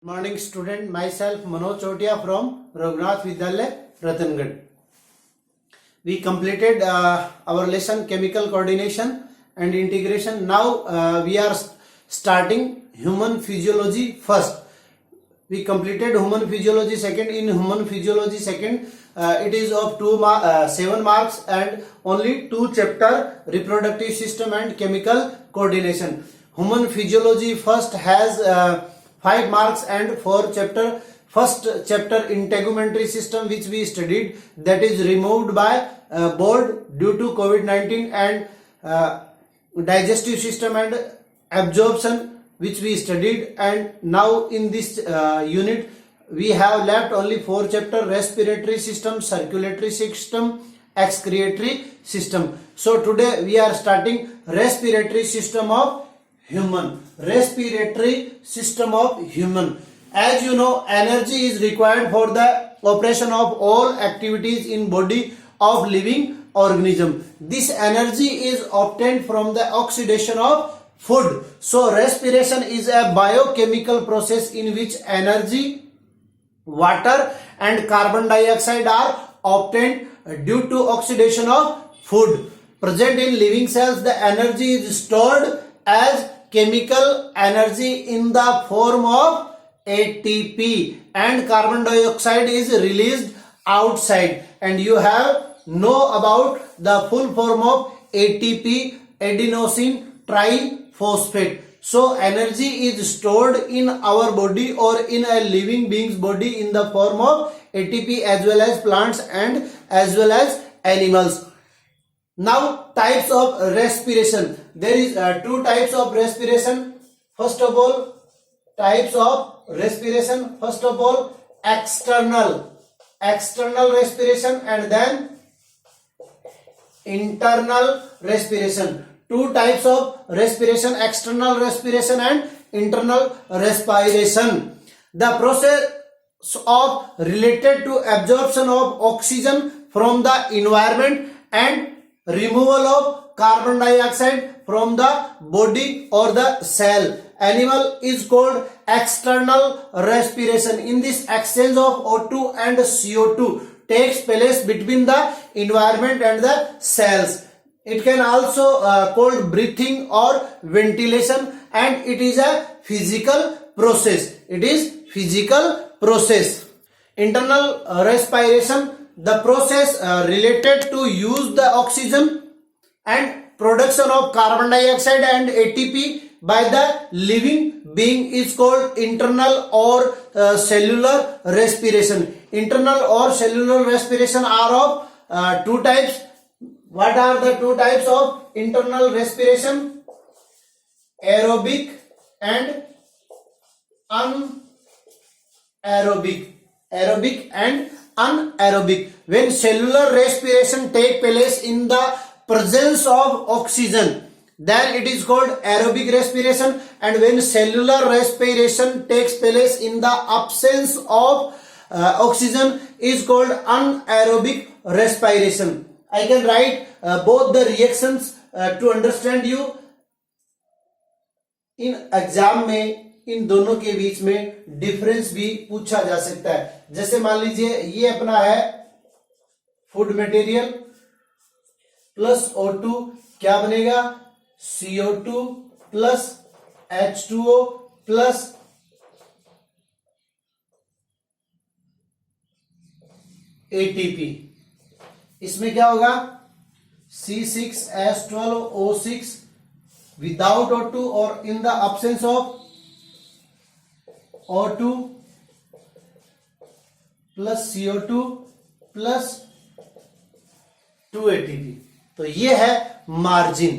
Morning student, myself Manoj Chotia from Raghunath Vidyalaya, Ratangad. We completed our lesson chemical coordination and integration. Now we are starting human physiology first. We completed human physiology second. In human physiology second, it is of 7 marks and only 2 chapter reproductive system and chemical coordination. Human physiology first has 5 marks and 4 chapter. First chapter integumentary system which we studied, that is removed by board due to COVID-19, and digestive system and absorption which we studied. And now in this unit we have left only 4 chapter: respiratory system, circulatory system, excretory system. So today we are starting respiratory system of human. Respiratory system of human. As you know, energy is required for the operation of all activities in body of living organism. This energy is obtained from the oxidation of food. So respiration is a biochemical process in which energy, water and carbon dioxide are obtained due to oxidation of food. Present in living cells, the energy is stored as chemical energy in the form of ATP, and carbon dioxide is released outside. And you have know about the full form of ATP, adenosine triphosphate. So energy is stored in our body or in a living being's body in the form of ATP, as well as plants and as well as animals. Now types of respiration. There is 2 types of respiration. First of all, types of respiration. First of all, external respiration, and then internal respiration. 2 types of respiration: external respiration and internal respiration. The process of related to absorption of oxygen from the environment and removal of carbon dioxide from the body or the cell animal is called external respiration. In this, exchange of O2 and CO2 takes place between the environment and the cells. It can also called breathing or ventilation, and it is a physical process. It is physical process. Internal respiration, the process related to use the oxygen and production of carbon dioxide and ATP by the living being is called internal or cellular respiration. Internal or cellular respiration are of 2 types. What are the 2 types of internal respiration? Aerobic and anaerobic. Aerobic and anaerobic. When cellular respiration take place in the presence of oxygen, then it is called aerobic respiration, and when cellular respiration takes place in the absence of oxygen is called anaerobic respiration. I can write both the reactions to understand you. In exam में इन दोनों के बीच में difference भी पूछा जा सकता है. जैसे मान लीजिए ये अपना है फूड मटेरियल प्लस O2, क्या बनेगा? CO2 plus H2O plus ATP. इसमें क्या होगा? C6H12O6 without O2 or in the absence of O2 plus CO2 plus 2 ATP. तो ये है मार्जिन.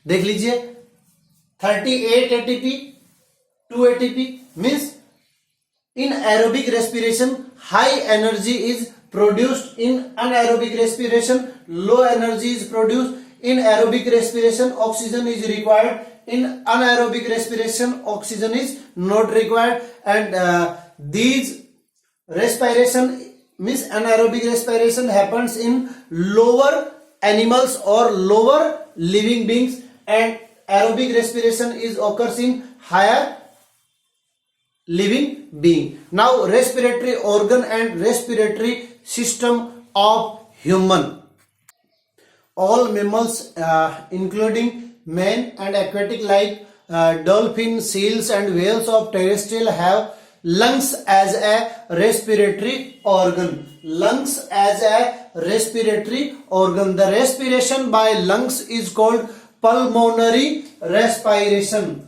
देख लीजिए 38 ATP 2 ATP means in aerobic respiration high energy is produced. In anaerobic respiration low energy is produced. In aerobic respiration oxygen is required. In anaerobic respiration oxygen is not required. And these respiration means anaerobic respiration happens in lower animals or lower living beings, and aerobic respiration is occurs in higher living being. Now respiratory organ and respiratory system of human. All mammals including man and aquatic like dolphin, seals and whales of terrestrial have lungs as a respiratory organ. Lungs as a respiratory organ. The respiration by lungs is called pulmonary respiration.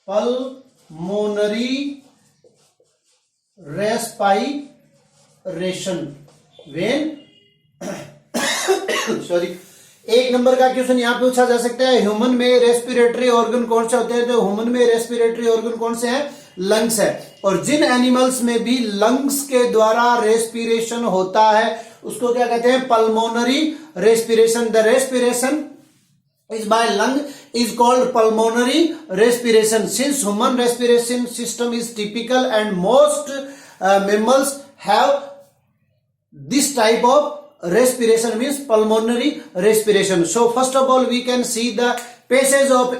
Pulmonary respiration. When sorry, एक number का question यहाँ पूछा जा सकता है, human में respiratory organ कौन से होते हैं? तो ह्यूमन में रेस्पिरेटरी ऑर्गन कौन से हैं? लंग्स है। और जिन एनिमल्स में भी लंग्स के द्वारा रेस्पिरेशन होता है उसको क्या कहते हैं? Pulmonary respiration. The respiration is by lung is called pulmonary respiration. Since human respiration system is typical and most mammals have this type of respiration, means pulmonary respiration. So first of all we can see the passage of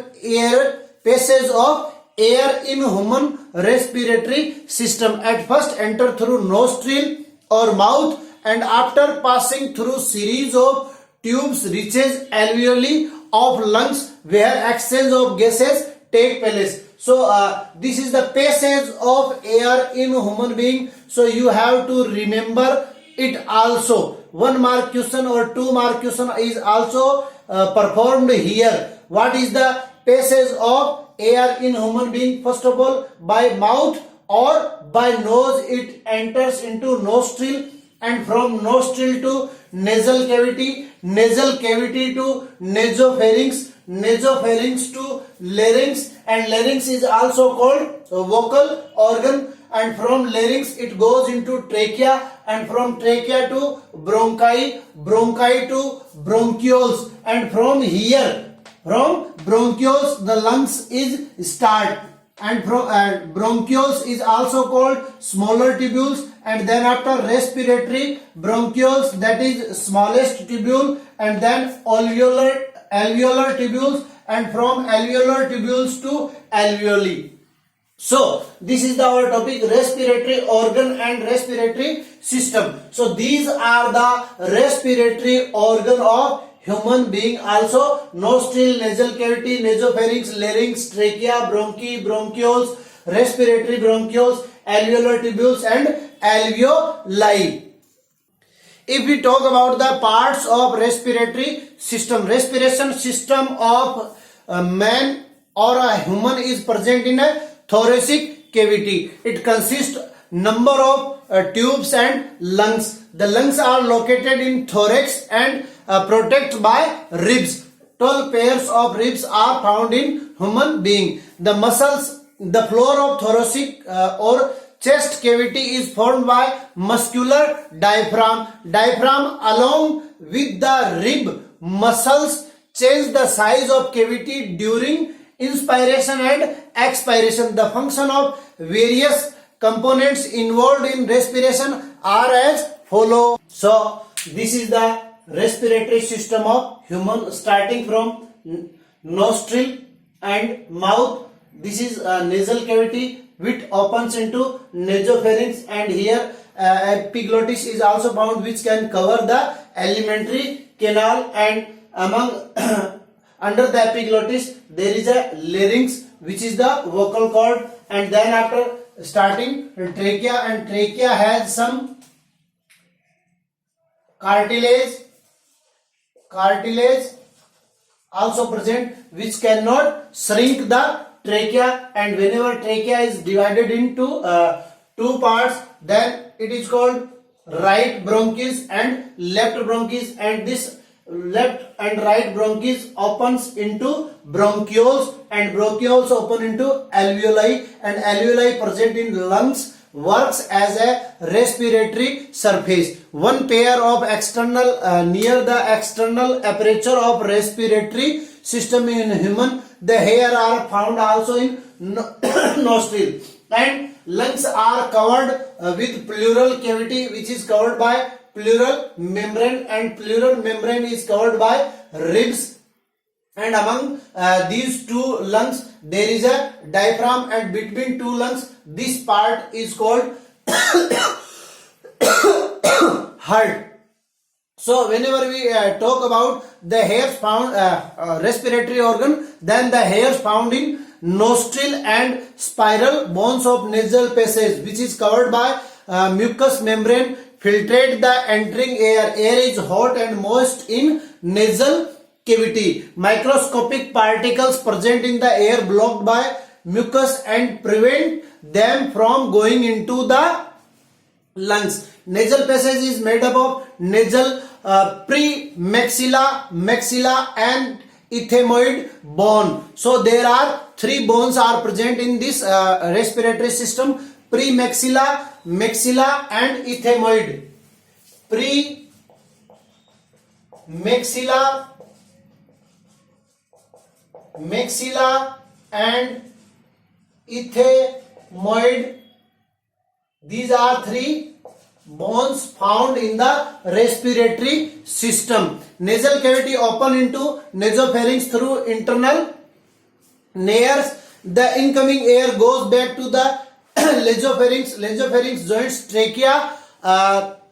air in human respiratory system. At first enter through nostril or mouth and after passing through series of tubes reaches alveoli of lungs where exchange of gases take place. So this is the passage of air in human being. So you have to remember it also. 1 mark question or 2 mark question is also performed here. What is the passage of air in human being? First of all, by mouth or by nose it enters into nostril, and from nostril to nasal cavity, nasal cavity to nasopharynx, nasopharynx to larynx, and larynx is also called vocal organ, and from larynx it goes into trachea, and from trachea to bronchi, bronchi to bronchioles, and from here, from bronchioles the lungs is start, and from bronchioles is also called smaller tubules, and then after respiratory bronchioles, that is smallest tubule, and then alveolar tubules, and from alveolar tubules to alveoli. So this is our topic, respiratory organ and respiratory system. So these are the respiratory organ of human being. Also nostril, nasal cavity, nasopharynx, larynx, trachea, bronchi, bronchioles, respiratory bronchioles, alveolar tubules and alveoli. If we talk about the parts of respiratory system, respiration system of a man or a human is present in a thoracic cavity. It consists number of tubes and lungs. The lungs are located in thorax and protected by ribs. 12 pairs of ribs are found in human being. The muscles, the floor of thoracic or chest cavity is formed by muscular diaphragm. Diaphragm along with the rib muscles change the size of cavity during inspiration and expiration. The function of various components involved in respiration are as follow. So this is the respiratory system of human, starting from nostril and mouth. This is nasal cavity which opens into nasopharynx, and here epiglottis is also found which can cover the alimentary canal, and among under the epiglottis there is a larynx which is the vocal cord, and then after starting trachea, and trachea has some cartilage also present which cannot shrink the trachea, and whenever trachea is divided into two parts, then it is called right bronchus and left bronchus, and this left and right bronchus opens into bronchioles, and bronchioles open into alveoli, and alveoli present in lungs works as a respiratory surface. One pair of external near the external aperture of respiratory system in human, the hair are found also in nostril, and lungs are covered with pleural cavity which is covered by pleural membrane, and pleural membrane is covered by ribs, and among these two lungs there is a diaphragm, and between two lungs this part is called heart. So whenever we talk about the hairs found respiratory organ, then the hairs found in nostril and spiral bones of nasal passage, which is covered by mucous membrane, filtrate the entering air. Air is hot and moist in nasal cavity. Microscopic particles present in the air blocked by mucus and prevent them from going into the lungs. Nasal passage is made up of nasal premaxilla, maxilla and ethmoid bone. So there are three bones are present in this respiratory system: premaxilla, maxilla and ethmoid. Premaxilla, maxilla and ethmoid. These are three bones found in the respiratory system. Nasal cavity open into nasopharynx through internal nares. The incoming air goes back to the lesopharynx. Lesopharynx joins trachea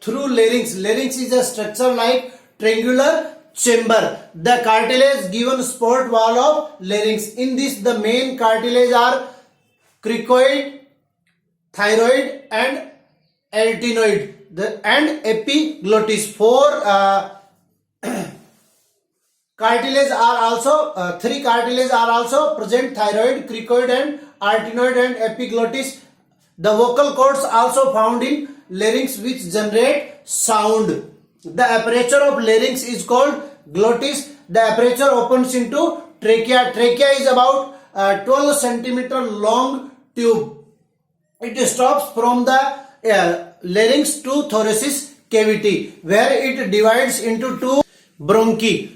through larynx. Larynx is a structure like triangular chamber. The cartilage given support wall of larynx. In this the main cartilage are cricoid, thyroid and arytenoid and epiglottis. Four cartilage are also three cartilage are also present: thyroid, cricoid and arytenoid and epiglottis. The vocal cords also found in larynx which generate sound. The aperture of larynx is called glottis. The aperture opens into trachea. Trachea is about 12 centimeter long tube. It stops from the larynx to thoracic cavity, where it divides into two bronchi.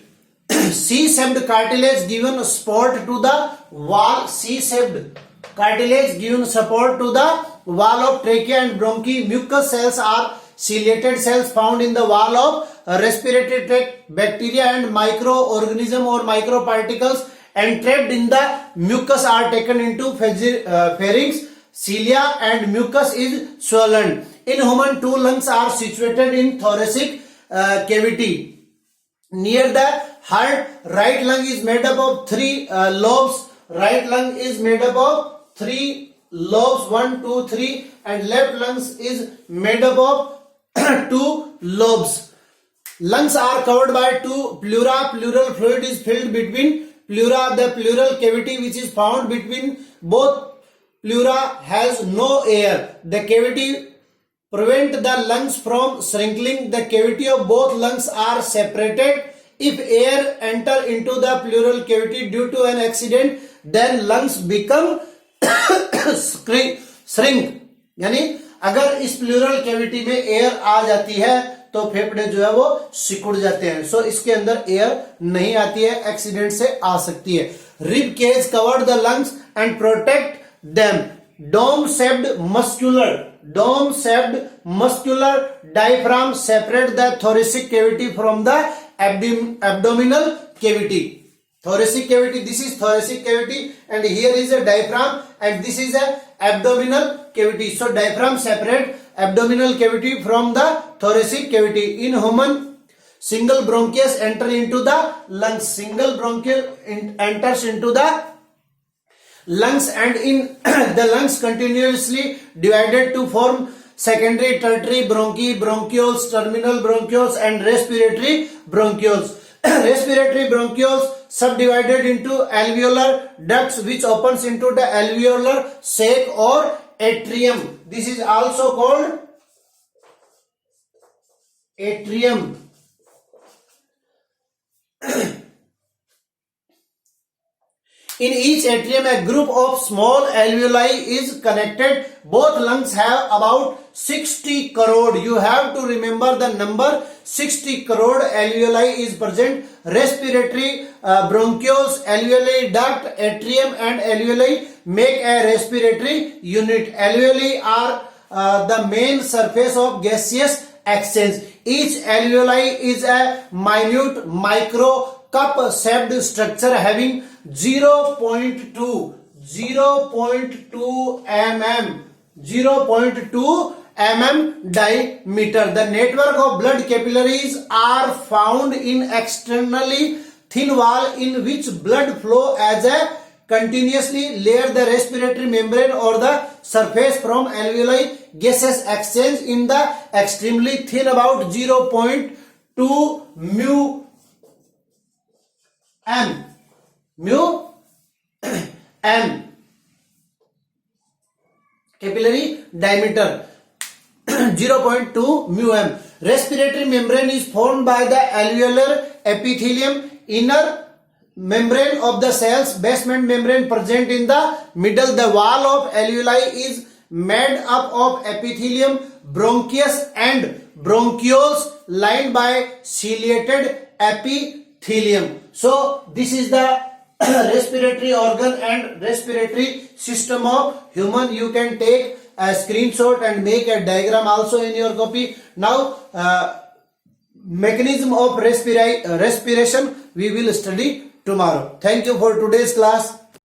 C-shaped cartilage given support to the wall. C-shaped cartilage given support to the wall of trachea and bronchi. Mucous cells are ciliated cells found in the wall of respiratory tract. Bacteria and microorganism or microparticles entrapped in the mucus are taken into pharynx. Cilia and mucus is swollen. In human, two lungs are situated in thoracic cavity near the heart. Right lung is made up of three lobes. Right lung is made up of three lobes, 1, 2, 3, and left lungs is made up of 2 lobes. Lungs are covered by two pleura. Pleural fluid is filled between pleura. The pleural cavity, which is found between both pleura, has no air. The cavity prevent the lungs from shrinking. The cavity of both lungs are separated. If air enter into the pleural cavity due to an accident, then lungs become shrink. यानी अगर इस pleural cavity में air आ जाती है तो फेफड़े जो है वो सिकुड़ जाते हैं. सो इसके अंदर एयर नहीं आती है, एक्सीडेंट से आ सकती है. Rib cage covered the lungs and protect them. Dome-shaped muscular diaphragm separate the thoracic cavity from the abdominal cavity. Thoracic cavity, this is thoracic cavity and here is a diaphragm and this is a abdominal cavity. So diaphragm separate abdominal cavity from the thoracic cavity. In human, single bronchus enter into the lungs. Single bronchial enters into the lungs and in the lungs continuously divided to form secondary, tertiary bronchi, bronchioles, terminal bronchioles and respiratory bronchioles. Respiratory bronchioles subdivided into alveolar ducts which opens into the alveolar sac or atrium. This is also called atrium. In each atrium, a group of small alveoli is connected. Both lungs have about 60 crore. You have to remember the number 60 crore alveoli is present. Respiratory bronchioles, alveoli duct, atrium and alveoli make a respiratory unit. Alveoli are the main surface of gaseous exchange. Each alveoli is a minute micro cup shaped structure having 0.2 mm 0.2 mm diameter. The network of blood capillaries are found in externally thin wall in which blood flow as a continuously layer the respiratory membrane or the surface from alveoli. Gases exchange in the extremely thin about 0.2 mu m capillary diameter 0.2 mu m. Respiratory membrane is formed by the alveolar epithelium, inner membrane of the cells, basement membrane present in the middle. The wall of alveoli is made up of epithelium, bronchus and bronchioles lined by ciliated epithelium. So this is the respiratory organ and respiratory system of human. You can take a screenshot and make a diagram also in your copy. Now mechanism of respiration we will study tomorrow. Thank you for today's class.